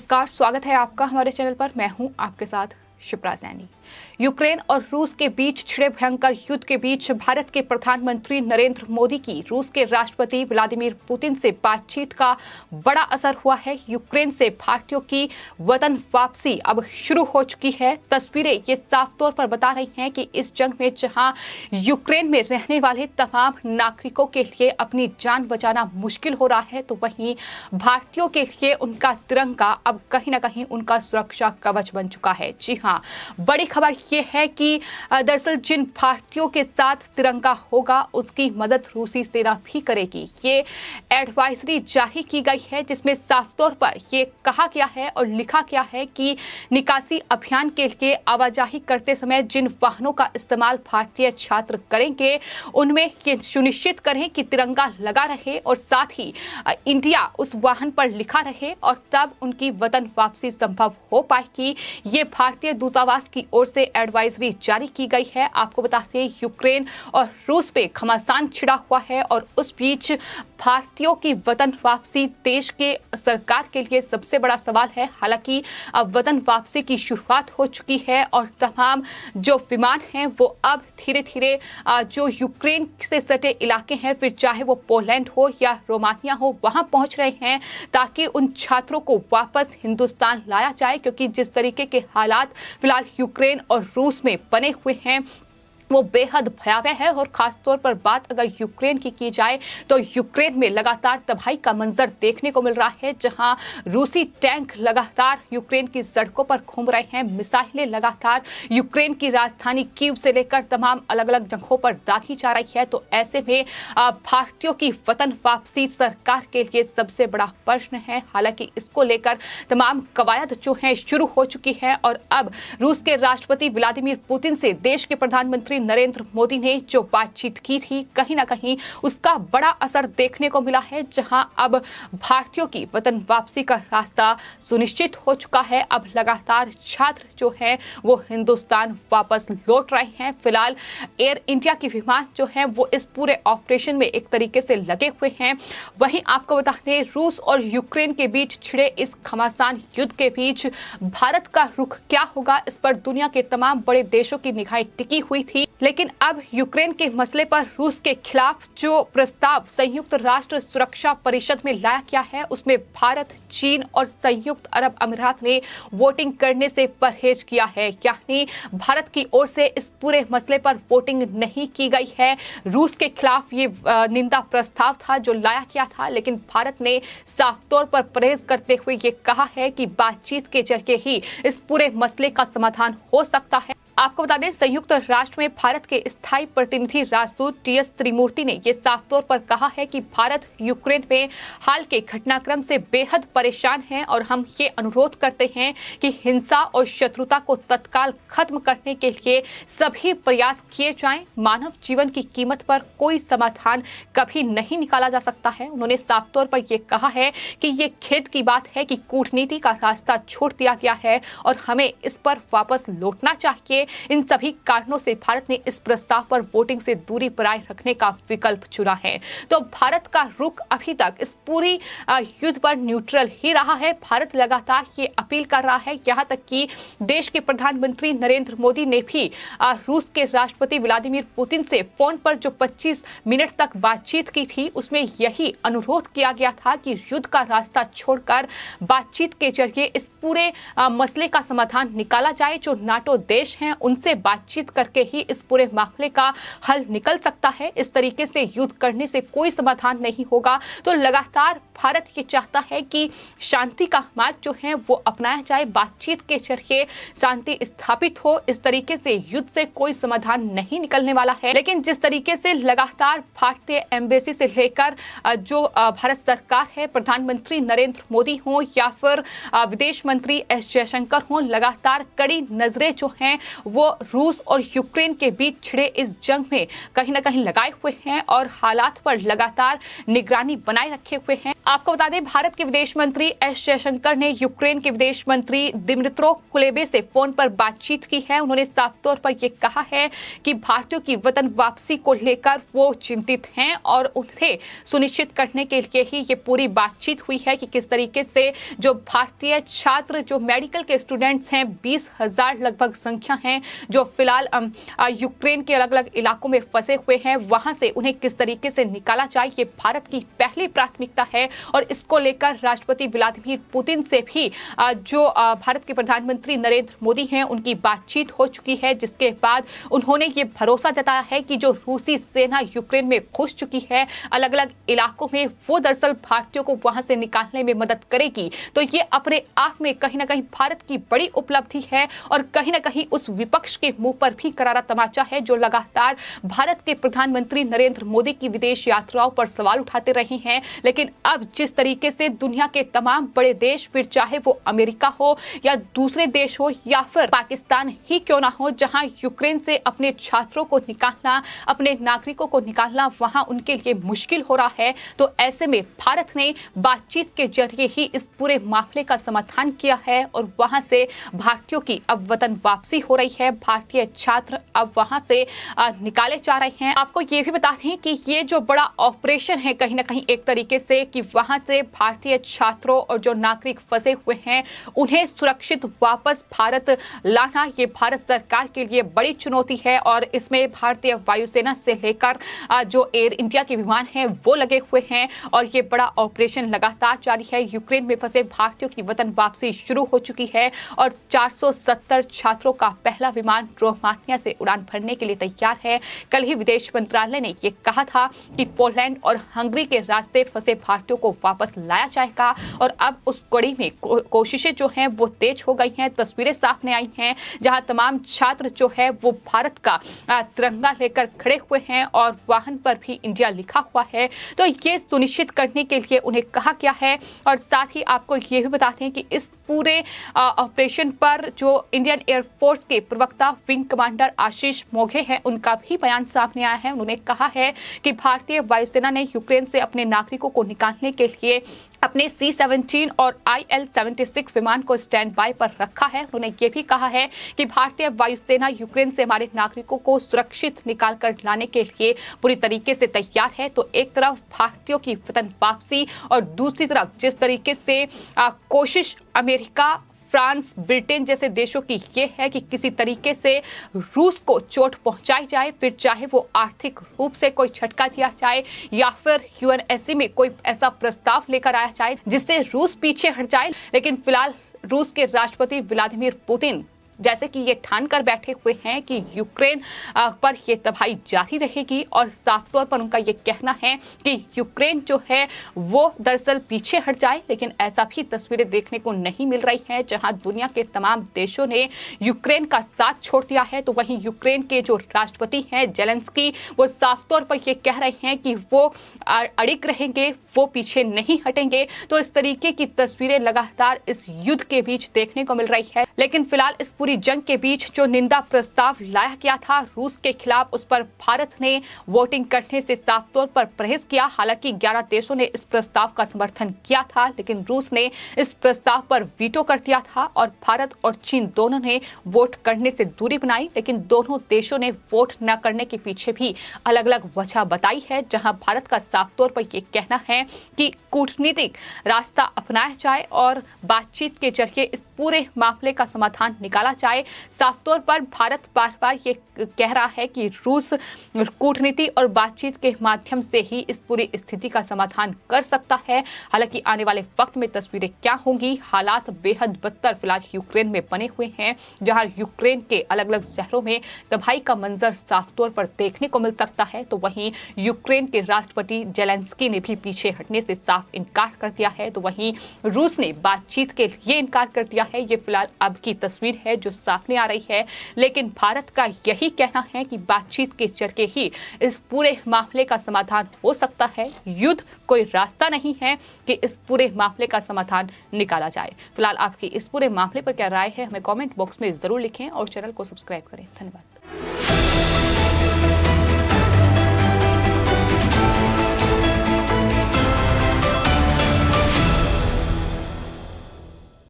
नमस्कार, स्वागत है आपका हमारे चैनल पर। मैं हूं आपके साथ शिप्रा सैनी। यूक्रेन और रूस के बीच छिड़े भयंकर युद्ध के बीच भारत के प्रधानमंत्री नरेंद्र मोदी की रूस के राष्ट्रपति व्लादिमीर पुतिन से बातचीत का बड़ा असर हुआ है। यूक्रेन से भारतीयों की वतन वापसी अब शुरू हो चुकी है। तस्वीरें ये साफ तौर पर बता रही हैं कि इस जंग में जहां यूक्रेन में रहने वाले तमाम नागरिकों के लिए अपनी जान बचाना मुश्किल हो रहा है, तो वहीं भारतीयों के लिए उनका तिरंगा अब कहीं ना कहीं उनका सुरक्षा कवच बन चुका है। जी हाँ, बड़ी खबर ये है कि दरअसल जिन भारतीयों के साथ तिरंगा होगा उसकी मदद रूसी सेना भी करेगी। ये एडवाइजरी जारी की गई है जिसमें साफ तौर पर ये कहा गया है और लिखा गया है कि निकासी अभियान के लिए आवाजाही करते समय जिन वाहनों का इस्तेमाल भारतीय छात्र करेंगे उनमें ये सुनिश्चित करें कि तिरंगा लगा रहे और साथ ही इंडिया उस वाहन पर लिखा रहे और तब उनकी वतन वापसी संभव हो पाएगी। ये भारतीय दूतावास की ओर से एडवाइजरी जारी की गई है। आपको बताते हैं यूक्रेन और रूस पे घमासान छिड़ा हुआ है और उस बीच भारतीयों की वतन वापसी देश के सरकार के लिए सबसे बड़ा सवाल है। हालांकि अब वतन वापसी की शुरुआत हो चुकी है और तमाम जो विमान हैं वो अब धीरे धीरे जो यूक्रेन से सटे इलाके हैं, फिर चाहे वो पोलैंड हो या रोमानिया हो, वहां पहुंच रहे हैं ताकि उन छात्रों को वापस हिंदुस्तान लाया जाए। क्योंकि जिस तरीके के हालात फिलहाल यूक्रेन और रूस में बने हुए हैं वो बेहद भयावह है। और खास तौर पर बात अगर यूक्रेन की जाए तो यूक्रेन में लगातार तबाही का मंजर देखने को मिल रहा है, जहां रूसी टैंक लगातार यूक्रेन की सड़कों पर घूम रहे हैं। मिसाइलें लगातार यूक्रेन की राजधानी कीव से लेकर तमाम अलग अलग जगहों पर दागी जा रही है। तो ऐसे में भारतीयों की वतन वापसी सरकार के लिए सबसे बड़ा प्रश्न है। हालांकि इसको लेकर तमाम कवायद जो है शुरू हो चुकी है और अब रूस के राष्ट्रपति व्लादिमीर पुतिन से देश के प्रधानमंत्री नरेंद्र मोदी ने जो बातचीत की थी, कहीं ना कहीं उसका बड़ा असर देखने को मिला है, जहां अब भारतीयों की वतन वापसी का रास्ता सुनिश्चित हो चुका है। अब लगातार छात्र जो है वो हिंदुस्तान वापस लौट रहे हैं। फिलहाल एयर इंडिया की विमान जो है वो इस पूरे ऑपरेशन में एक तरीके से लगे हुए हैं। वहीं आपको बता दें, रूस और यूक्रेन के बीच छिड़े इस घमासान युद्ध के बीच भारत का रुख क्या होगा, इस पर दुनिया के तमाम बड़े देशों की निगाहें टिकी हुई थी। लेकिन अब यूक्रेन के मसले पर रूस के खिलाफ जो प्रस्ताव संयुक्त राष्ट्र सुरक्षा परिषद में लाया गया है उसमें भारत, चीन और संयुक्त अरब अमीरात ने वोटिंग करने से परहेज किया है। यानी भारत की ओर से इस पूरे मसले पर वोटिंग नहीं की गई है। रूस के खिलाफ ये निंदा प्रस्ताव था जो लाया गया था, लेकिन भारत ने साफ तौर पर परहेज करते हुए ये कहा है कि बातचीत के जरिए ही इस पूरे मसले का समाधान हो सकता है। आपको बता दें, संयुक्त राष्ट्र में भारत के स्थायी प्रतिनिधि राजदूत टीएस त्रिमूर्ति ने यह साफ तौर पर कहा है कि भारत यूक्रेन में हाल के घटनाक्रम से बेहद परेशान है और हम ये अनुरोध करते हैं कि हिंसा और शत्रुता को तत्काल खत्म करने के लिए सभी प्रयास किए जाएं। मानव जीवन की कीमत पर कोई समाधान कभी नहीं निकाला जा सकता है। उन्होंने साफ तौर पर यह कहा है कि ये खेद की बात है कि कूटनीति का रास्ता छोड़ दिया गया है और हमें इस पर वापस लौटना चाहिए। इन सभी कारणों से भारत ने इस प्रस्ताव पर वोटिंग से दूरी बनाए रखने का विकल्प चुना है। तो भारत का रुख अभी तक इस पूरी युद्ध पर न्यूट्रल ही रहा है। भारत लगातार ये अपील कर रहा है, यहाँ तक कि देश के प्रधानमंत्री नरेंद्र मोदी ने भी रूस के राष्ट्रपति व्लादिमीर पुतिन से फोन पर जो 25 मिनट तक बातचीत की थी उसमें यही अनुरोध किया गया था कि युद्ध का रास्ता छोड़कर बातचीत के जरिए इस पूरे मसले का समाधान निकाला जाए। जो नाटो देश हैं उनसे बातचीत करके ही इस पूरे मामले का हल निकल सकता है। इस तरीके से युद्ध करने से कोई समाधान नहीं होगा। तो लगातार भारत ये चाहता है कि शांति का मार्ग जो है वो अपनाया जाए, बातचीत के जरिए शांति स्थापित हो। इस तरीके से युद्ध से कोई समाधान नहीं निकलने वाला है। लेकिन जिस तरीके से लगातार भारतीय एम्बेसी से लेकर जो भारत सरकार है, प्रधानमंत्री नरेंद्र मोदी हो या फिर विदेश मंत्री एस जयशंकर हो, लगातार कड़ी नजरें जो हैं वो रूस और यूक्रेन के बीच छिड़े इस जंग में कहीं ना कहीं लगाए हुए हैं और हालात पर लगातार निगरानी बनाए रखे हुए हैं। आपको बता दें, भारत के विदेश मंत्री एस जयशंकर ने यूक्रेन के विदेश मंत्री दिमित्रो कुलेबा से फोन पर बातचीत की है। उन्होंने साफ तौर पर यह कहा है कि भारतीयों की वतन वापसी को लेकर वो चिंतित हैं और उन्हें सुनिश्चित करने के लिए ही ये पूरी बातचीत हुई है कि किस तरीके से जो भारतीय छात्र जो मेडिकल के स्टूडेंट्स हैं, 20,000 लगभग संख्या है, जो फिलहाल यूक्रेन के अलग अलग इलाकों में फंसे हुए हैं, वहां से उन्हें किस तरीके से निकाला जाए, ये भारत की पहली प्राथमिकता है। और इसको लेकर राष्ट्रपति व्लादिमीर पुतिन से भी जो भारत के प्रधानमंत्री नरेंद्र मोदी हैं, उनकी बातचीत हो चुकी है, जिसके बाद उन्होंने ये भरोसा जताया है कि जो रूसी सेना यूक्रेन में घुस चुकी है अलग अलग इलाकों में, वो दरअसल भारतीयों को वहां से निकालने में मदद करेगी। तो ये अपने आप में कहीं ना कहीं भारत की बड़ी उपलब्धि है और कहीं ना कहीं उस विपक्ष के मुंह पर भी करारा तमाचा है जो लगातार भारत के प्रधानमंत्री नरेंद्र मोदी की विदेश यात्राओं पर सवाल उठाते रहे हैं। लेकिन अब जिस तरीके से दुनिया के तमाम बड़े देश, फिर चाहे वो अमेरिका हो या दूसरे देश हो या फिर पाकिस्तान ही क्यों ना हो, जहां यूक्रेन से अपने छात्रों को निकालना, अपने नागरिकों को निकालना वहां उनके लिए मुश्किल हो रहा है, तो ऐसे में भारत ने बातचीत के जरिए ही इस पूरे मामले का समाधान किया है और वहां से भारतीयों की अब वतन वापसी हो रही है। भारतीय छात्र अब वहां से निकाले जा रहे हैं। आपको ये भी बता दें कि ये जो बड़ा ऑपरेशन है कहीं ना कहीं एक तरीके से कि वहां से भारतीय छात्रों और जो नागरिक फंसे हुए हैं उन्हें सुरक्षित वापस भारत लाना, ये भारत सरकार के लिए बड़ी चुनौती है और इसमें भारतीय वायुसेना से लेकर जो एयर इंडिया के विमान हैं वो लगे हुए हैं और ये बड़ा ऑपरेशन लगातार जारी है। यूक्रेन में फंसे भारतीयों की वतन वापसी शुरू हो चुकी है और 470 छात्रों का पहला विमान रोमानिया से उड़ान भरने के लिए तैयार है। कल ही विदेश मंत्रालय ने ये कहा था कि पोलैंड और हंगरी के रास्ते फंसे भारतीयों को वापस लाया जाएगा और अब उस कड़ी में कोशिशें जो हैं वो तेज हो गई हैं। तस्वीरें सामने आई हैं जहां तमाम छात्र जो है वो भारत का तिरंगा लेकर खड़े हुए हैं और वाहन पर भी इंडिया लिखा हुआ है। तो ये सुनिश्चित करने के लिए उन्हें कहा गया है और साथ ही आपको ये भी बताते हैं कि इस पूरे ऑपरेशन पर जो इंडियन एयरफोर्स के प्रवक्ता विंग कमांडर आशीष मोघे हैं, उनका भी बयान सामने आया है। उन्होंने कहा है कि भारतीय वायुसेना ने यूक्रेन से अपने नागरिकों को निकालने के लिए अपने C-17 और IL-76 विमान को स्टैंड बाय पर रखा है। उन्होंने ये भी कहा है कि भारतीय वायुसेना यूक्रेन से हमारे नागरिकों को सुरक्षित निकाल कर लाने के लिए पूरी तरीके से तैयार है। तो एक तरफ भारतीयों की वतन वापसी और दूसरी तरफ जिस तरीके से कोशिश अमेरिका, फ्रांस, ब्रिटेन जैसे देशों की ये है कि किसी तरीके से रूस को चोट पहुंचाई जाए, फिर चाहे वो आर्थिक रूप से कोई झटका दिया जाए या फिर UNSC में कोई ऐसा प्रस्ताव लेकर आया जाए जिससे रूस पीछे हट जाए। लेकिन फिलहाल रूस के राष्ट्रपति व्लादिमीर पुतिन जैसे कि ये ठान कर बैठे हुए हैं कि यूक्रेन पर ये तबाही जारी रहेगी और साफ तौर पर उनका ये कहना है कि यूक्रेन जो है वो दरअसल पीछे हट जाए। लेकिन ऐसा भी तस्वीरें देखने को नहीं मिल रही हैं जहां दुनिया के तमाम देशों ने यूक्रेन का साथ छोड़ दिया है, तो वहीं यूक्रेन के जो राष्ट्रपति हैं जेलेंस्की, वो साफ तौर पर ये कह रहे हैं कि वो अड़िग रहेंगे, वो पीछे नहीं हटेंगे। तो इस तरीके की तस्वीरें लगातार इस युद्ध के बीच देखने को मिल रही है। लेकिन फिलहाल इस पूरी जंग के बीच जो निंदा प्रस्ताव लाया गया था रूस के खिलाफ, उस पर भारत ने वोटिंग करने से साफ तौर पर परहेज किया। हालांकि 11 देशों ने इस प्रस्ताव का समर्थन किया था, लेकिन रूस ने इस प्रस्ताव पर वीटो कर दिया था और भारत और चीन दोनों ने वोट करने से दूरी बनाई। लेकिन दोनों देशों ने वोट न करने के पीछे भी अलग अलग वजह बताई है, जहां भारत का साफ तौर पर यह कहना है कि कूटनीतिक रास्ता अपनाया जाए और बातचीत के जरिए इस पूरे मामले का समाधान निकाला जाए। साफ तौर पर भारत बार बार ये कह रहा है कि रूस कूटनीति और बातचीत के माध्यम से ही इस पूरी स्थिति का समाधान कर सकता है। हालांकि आने वाले वक्त में तस्वीरें क्या होंगी, हालात बेहद बदतर फिलहाल यूक्रेन में बने हुए हैं, जहां यूक्रेन के अलग अलग शहरों में तबाही का मंजर साफ तौर पर देखने को मिल सकता है। तो वहीं यूक्रेन के राष्ट्रपति जेलेंस्की ने भी पीछे हटने से साफ इनकार कर दिया है, तो वहीं रूस ने बातचीत के लिए इनकार कर दिया है। ये फिलहाल अब की तस्वीर है जो सामने आ रही है, लेकिन भारत का यही कहना है कि बातचीत के जरिए ही इस पूरे मामले का समाधान हो सकता है। युद्ध कोई रास्ता नहीं है कि इस पूरे मामले का समाधान निकाला जाए। फिलहाल आपकी इस पूरे मामले पर क्या राय है, हमें कमेंट बॉक्स में जरूर लिखें और चैनल को सब्सक्राइब करें। धन्यवाद।